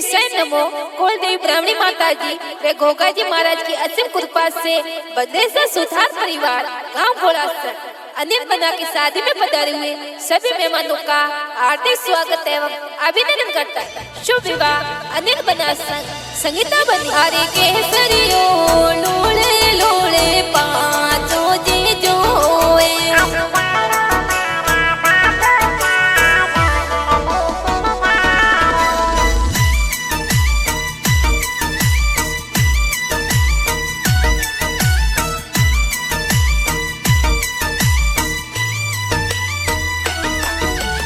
निश्चय नमो कुलदेवी ब्राह्मणी माता जी व गोगा जी महाराज की असीम कृपा से बद्रेश्वर सुथार परिवार गांव भोलासर अनिल बना की शादी में पधारे हुए सभी मेहमानों का हार्दिक स्वागत एवं अभिनंदन करता है। शुभ विवाह अनिल बना संगीता बनी हरे केसरियो लोले लोले पाँचों जी जोए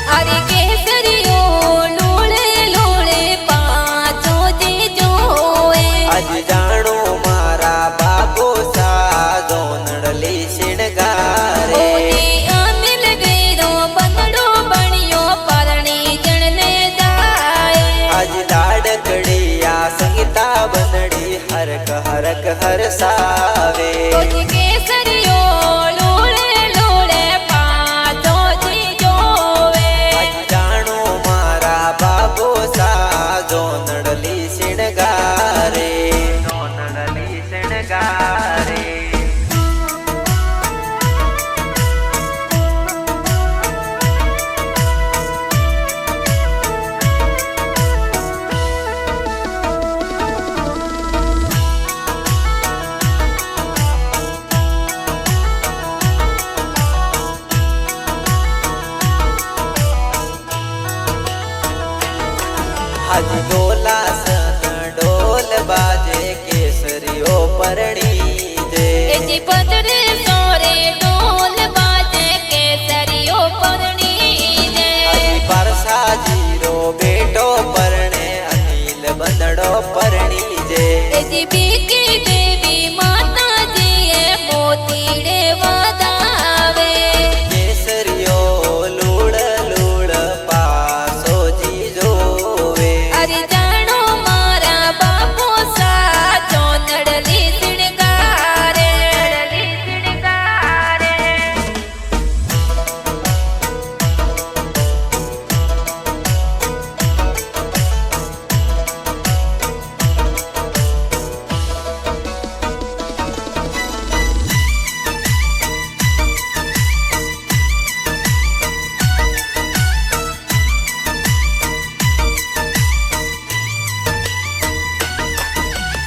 हरे केसरियो लोले लोले पाँचों जी जोए आज जानो मारा बाबो सा जोनड़ली शिणगारे अनिल गैरो बंगड़ो बनियो परणी जणने जाए आज लाडकड़िया संगीता बनड़ी हरक हरक हर सावे केसरियो लोले लोले पाँचों जी जोए आज जानो मारा बाबो सा जोनड़ली शिणगारे जोनड़ली शिणगारे आज डोला सन डोल बाजे केसरियो परणी दे जी पदरे सोरे ढोल बाजे केसरियो परणी दे आज परसा जीरो बेटो परणे अनिल बंदड़ो परणी जे जी बीकी देवी माता जी मोतीड़े वादावे केसरियो लूड़ लूड़ पासो जी जोवे अरे जानो मारा बापो सा चौनड़ली सिणगारे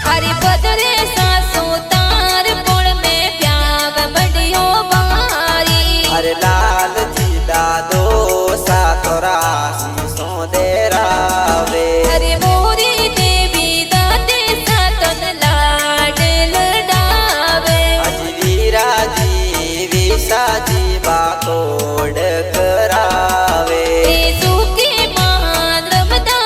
हरि बदरे सासू तार पुण में प्याव बड़ियो बारी अरे लाल जी दादो सा तोरा शीसों दे रावे हरि मोरी देवी दाते सातन लाड लडावे अज वीरा जी विशा जी बातोड़ करावे सुखी महान रमदा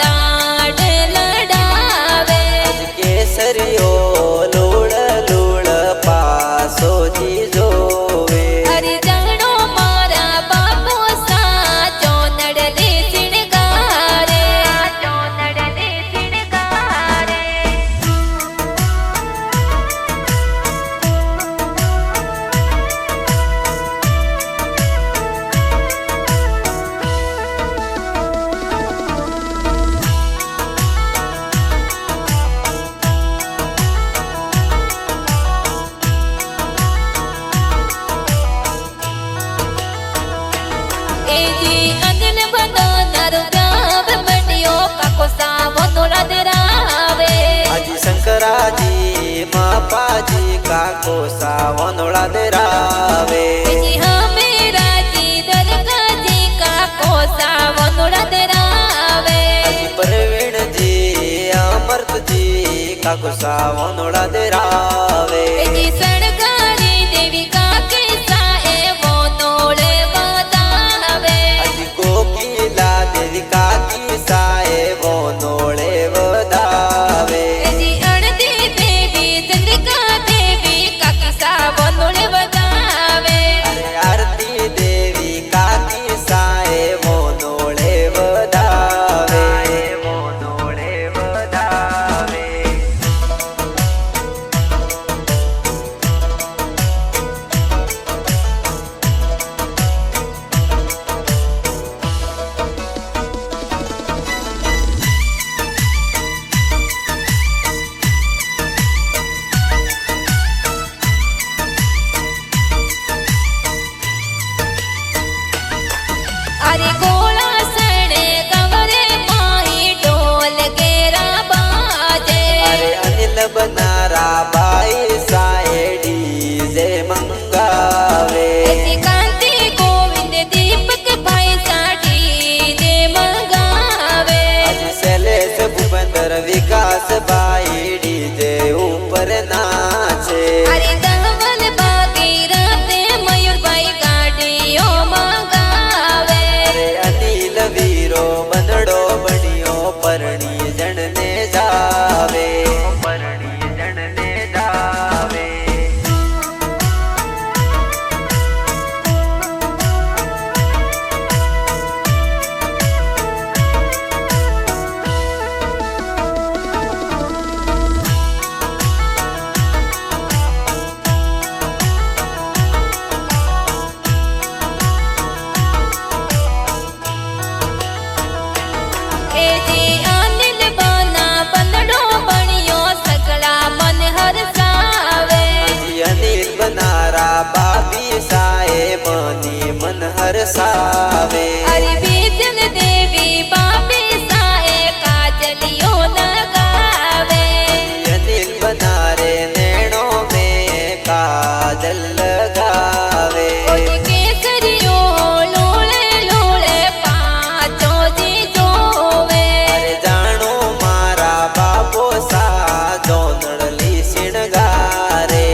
लाड लडावे अज केसरियो लूड़ लूड़ पासो जी जोवे हरि जानो मारा बापो सा चौनड़ली सिणगारे चौनड़ली सिणगारे जी अनिल बनो नरु गाव बनियो काको सावो नोरा दरावे अज शंकरा जी मापा जी काको सावनोड़ा दे रावे जी हाँ मेरा जी दरगा जी काको सावो नोरा दरावे अज प्रवीण जी अमृत जी काको सावनोड़ा दे रावे जी सड़गारी देवी काके साए वो नोड़े बतावे अज कोकिला देवी काकी साए वो नोड़े वदावे जी अड़दी देवी चंद्रिका देवी काकी सावो नोड़े बतावे अरे आरती देवी काकी साए वो नोड़े वदावे वो नोड़े वदावे પરણી જણને જાવે પરણી જણને જાવે બાબી સાએ મની મન હરસાવે અરે બીજન દેવી બાબી સાએ કાજલિયો લગાવે અનિલ બનારે નેણો में કાજલ લગાવે કેસરીઓ લોળે લોળે પાંચો જી જોવે અરે જાણો મારા બાપો સા જોનળલી શિણગારે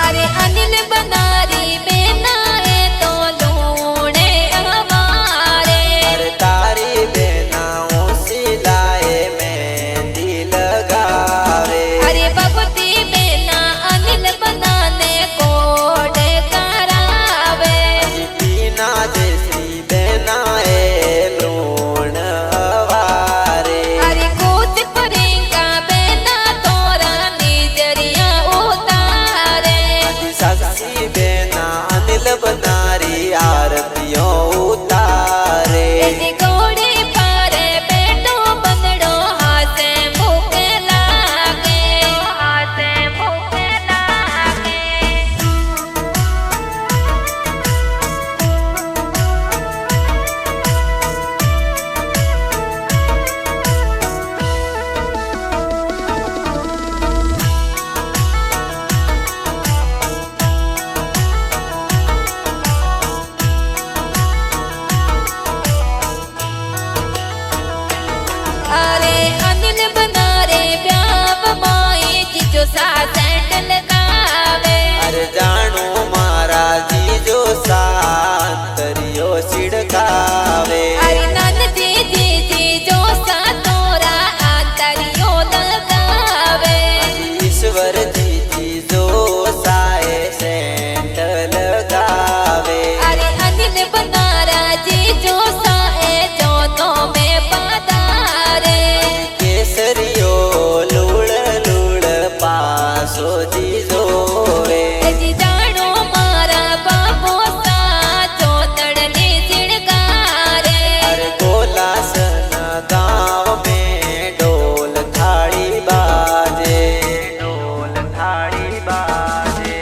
अरे अनिल बनारी बेनाए तो लूणे हमारे अरे तारी बेनाओं सिलाए मेहंदी लगावे अरे भगवती बेना अनिल बनाने कोडे करावे बीना जैसी बेनाए लूण हवारे अरे कूच परेगा बेना तोरा निजरिया उतारे सासी बेना अनिल बनारी आरतियों उतारे एजी घोड़ी पारे बेटो बंदड़ो हाथे मुके लागे हाथे मुके लागे अरे अनिल बनारे ब्याव माई जीजो सा सैंडल गावे अरे जानो मारा जीजो सांतरियो सिड़कावे अरे नन जी जी जीजो सा तोरा आंतरियो लगावे ईश्वर जी जीजो साए सेंट लगावे अरे अनिल बनारा जीजो सा ए दोनों में पधारे केसरियो लूड़ लूड़ पासो जीजो वे जी जानो मारा बाबो सा चोतड़ने जिड़गारे अरे गोलासन गाँव में ढोल थाड़ी बाजे ढोल थाड़ी बाजे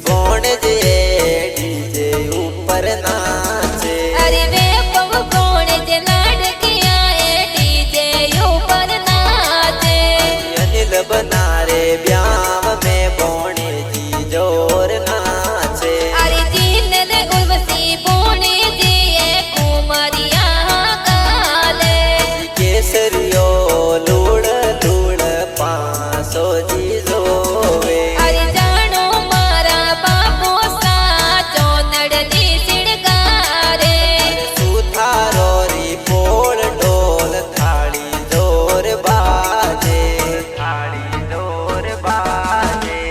बोण जे डीजे ऊपर नाचे। अरे वे पव कोण जे लड़कियां डीजे ऊपर नाचे। अनिल बनारे ब्याह में बोणे जी जोर नाचे। अरे जीन ने उर्वशी बोने दिए कुमारिया काले। केसरियो लूड़ लूड़ पासो जी जोवे। अरे जानो मारा बापो सा चौनड़नी सिड़गारे। सुथारो री पोल ढोल थाली जोर बाजे। थाली जोर बाजे।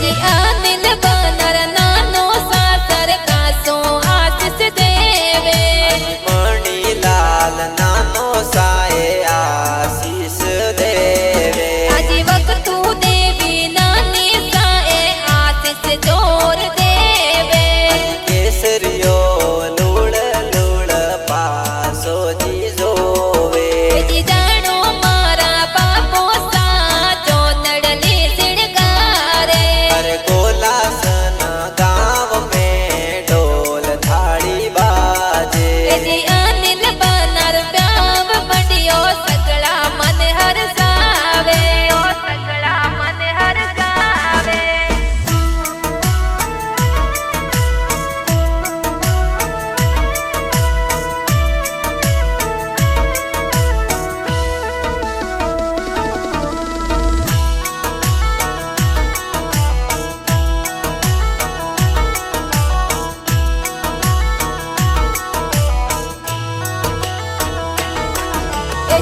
जी अनिल बनर नानो सासर कासो आशीष देवे। मणि लाल नानो साए आशीष देवे। अजी वक्तू देवी नानी साए आशीष जोर देवे। केसरियो लूड़ लूड़ पासो जी जोवे। जी जानो मारा बापो सा चौनड़नी सिड़गारे। हर गोलासन गाँव में ढोल थाली बाजे। जी अनिल बनर प्याव बड़ियो सगड़ा मन हर सावे। सगड़ा मन हर सावे।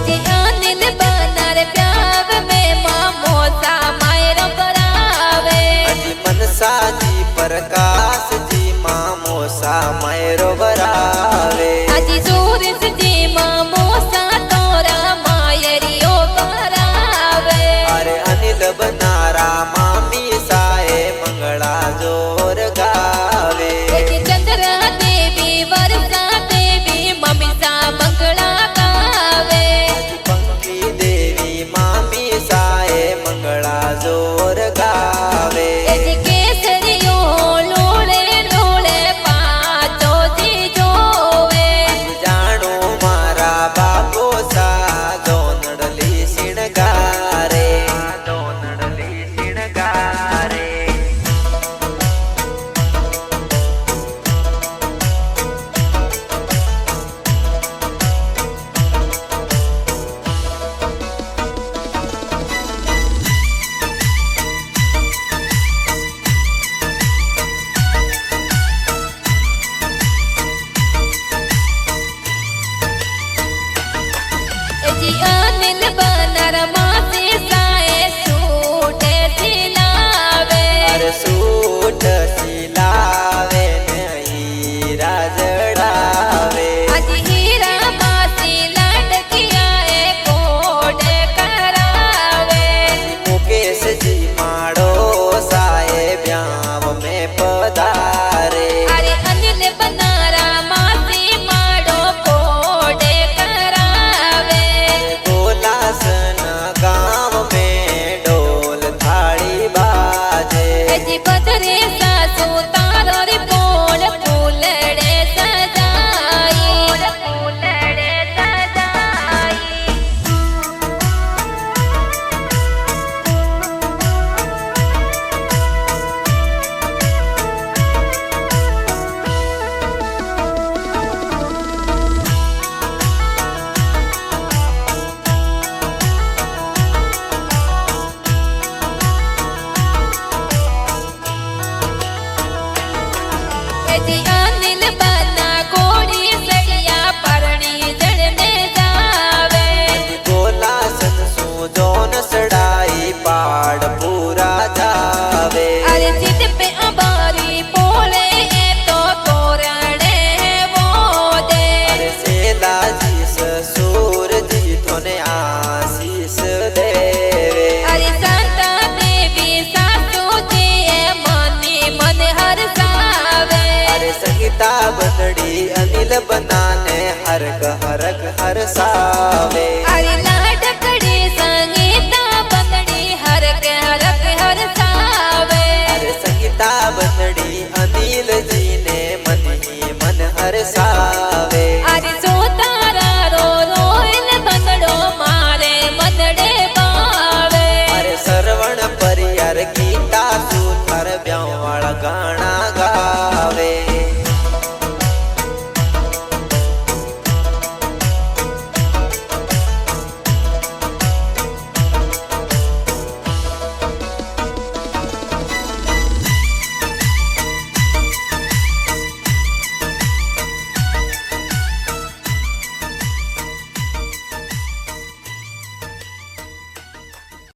जी अनिल बनर प्याव में मामो सा मायरो करावे। अजी मनसा जी प्रकाश जी मामो सा मैरो बरावे। अजी सूरज जी मामो सा तोरा मायरियो करावे। अरे अनिल बनारा मामी साए मंगला जोर गावे। जी चंद्रा देवी वर्षा देवी मम्मी सा मंगला गावे। पंखी देवी मामी साए मंगला जोर गावे। जी केसरियो लोले लोले पाचो जी जोवे। जानो मारा बा शीश देवे। अरे संता देवी सासू जी माने मन हरसावे। अरे संगीता बंदड़ी अनिल बनाने हरक हरसावे।